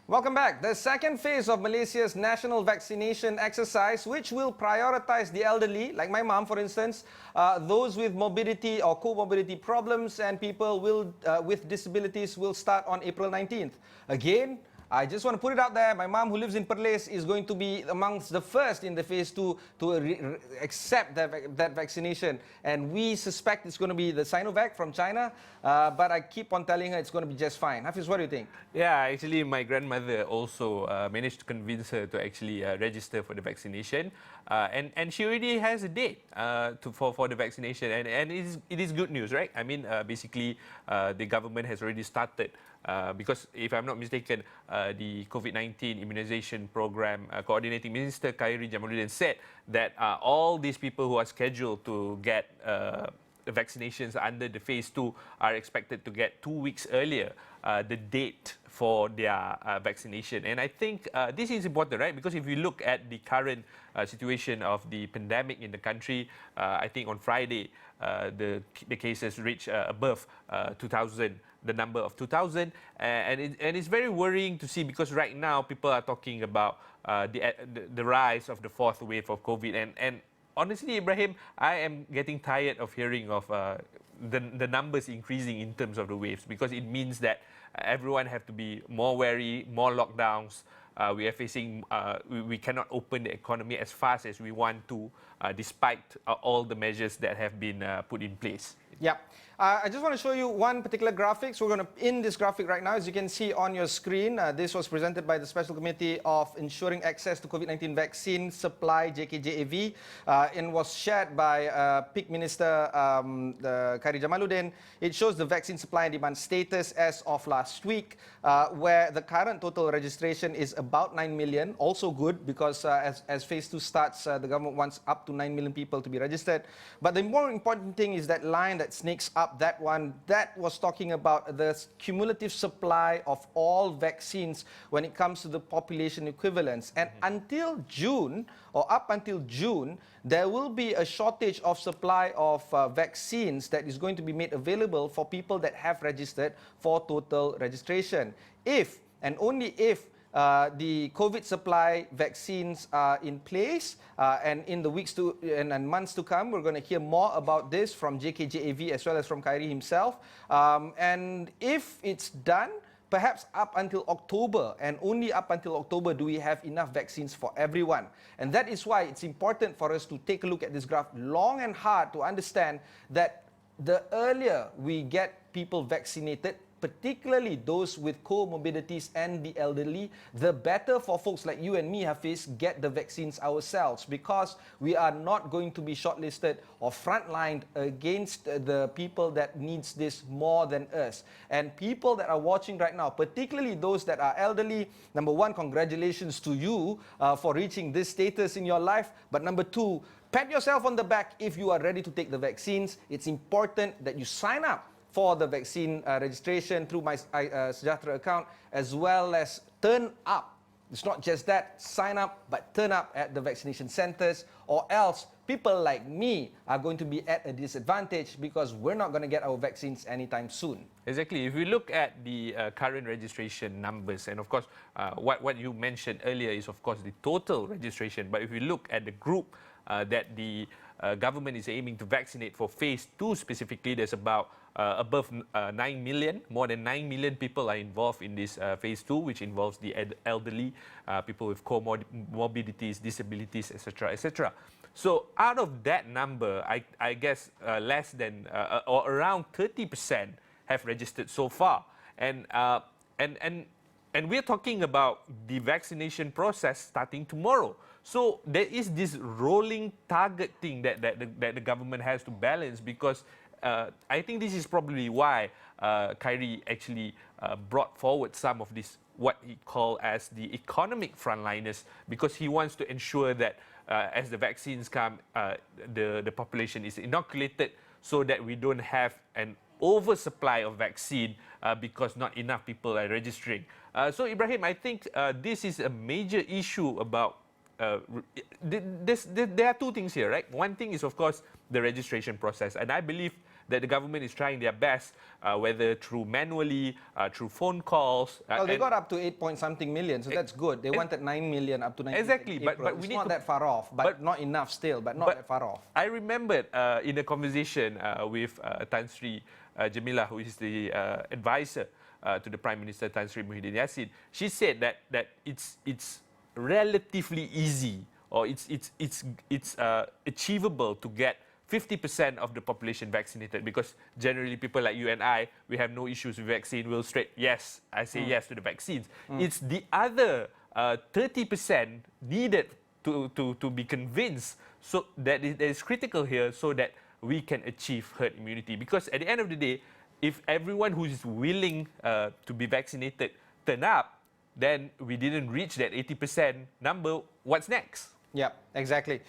Welcome back. The second phase of Malaysia's national vaccination exercise, which will prioritize the elderly, like my mom, for instance, those with morbidity or comorbidity problems, and people with disabilities will start on April 19th. Again, I just want to put it out there, my mom who lives in Perlis is going to be amongst the first in the phase 2 to accept that vaccination. And we suspect it's going to be the Sinovac from China, but I keep on telling her it's going to be just fine. Hafiz, what do you think? Yeah, actually my grandmother also managed to convince her to actually register for the vaccination. And she already has a date for the vaccination. And it is good news, right? I mean, basically, the government has already started. Because if I'm not mistaken, the COVID-19 Immunisation Programme Coordinating Minister Khairi Jamaluddin said that all these people who are scheduled to get vaccinations under the phase 2 are expected to get 2 weeks earlier the date for their vaccination. And I think this is important, right? Because if you look at the current situation of the pandemic in the country, I think on Friday, the cases reached above 2,000. The number of 2,000, and it's very worrying to see, because right now people are talking about the rise of the fourth wave of COVID, and honestly, Ibrahim, I am getting tired of hearing of the numbers increasing in terms of the waves, because it means that everyone have to be more wary, more lockdowns. We are facing, we cannot open the economy as fast as we want to, despite all the measures that have been put in place. Yeah. I just want to show you one particular graphic. So we're going to in this graphic right now, as you can see on your screen. This was presented by the Special Committee of Ensuring Access to COVID-19 Vaccine Supply, JKJAV, and was shared by PIC Minister Khairi Jamaluddin. It shows the vaccine supply and demand status as of last week, where the current total registration is about 9 million. Also good, because as phase 2 starts, the government wants up to 9 million people to be registered. But the more important thing is that line that snakes up, that one, that was talking about the cumulative supply of all vaccines when it comes to the population equivalents. And until June, or up until June, there will be a shortage of supply of vaccines that is going to be made available for people that have registered for total registration. If, and only if, the COVID supply vaccines are in place, and in the weeks and months to come, we're going to hear more about this from JKJAV as well as from Khairi himself. And if it's done, perhaps up until October, and only up until October do we have enough vaccines for everyone. And that is why it's important for us to take a look at this graph long and hard to understand that the earlier we get people vaccinated, particularly those with comorbidities and the elderly, the better for folks like you and me, Hafiz, get the vaccines ourselves, because we are not going to be shortlisted or frontlined against the people that needs this more than us. And people that are watching right now, particularly those that are elderly, number one, congratulations to you for reaching this status in your life. But number two, pat yourself on the back if you are ready to take the vaccines. It's important that you sign up for the vaccine registration through my Sejahtera account, as well as turn up. It's not just that, sign up, but turn up at the vaccination centers, or else people like me are going to be at a disadvantage because we're not going to get our vaccines anytime soon. Exactly. If we look at the current registration numbers, and of course, what you mentioned earlier is, of course, the total registration. But if we look at the group that the government is aiming to vaccinate for phase 2 specifically, there's about above 9 million, more than 9 million people are involved in this phase 2, which involves the elderly, people with comorbidities, disabilities, etc., etc. So out of that number, I guess less than or around 30% have registered so far, and we're talking about the vaccination process starting tomorrow. So there is this rolling target thing that the government has to balance, because I think this is probably why Khairi actually brought forward some of this, what he called as the economic frontliners, because he wants to ensure that as the vaccines come, the population is inoculated, so that we don't have an oversupply of vaccine because not enough people are registering. So Ibrahim, I think this is a major issue about there are two things here, right? One thing is, of course, the registration process, and I believe that the government is trying their best, whether through manually, through phone calls. Well, they got up to 8-point-something million, so that's good. They wanted 9 million up to 19 Exactly, April. but we it's need not to, that far off, but not enough still, but not that far off. I remembered in a conversation with Tan Sri Jamila, who is the advisor to the Prime Minister Tan Sri Muhyiddin Yassin. She said that it's relatively easy, or it's achievable to get 50% of the population vaccinated, because generally people like you and I, we have no issues with vaccine. We'll straight yes, I say yes to the vaccines. It's the other 30% needed to be convinced, so that is critical here, so that we can achieve herd immunity. Because at the end of the day, if everyone who is willing to be vaccinated turn up, then we didn't reach that 80% number. What's next? Yeah, exactly.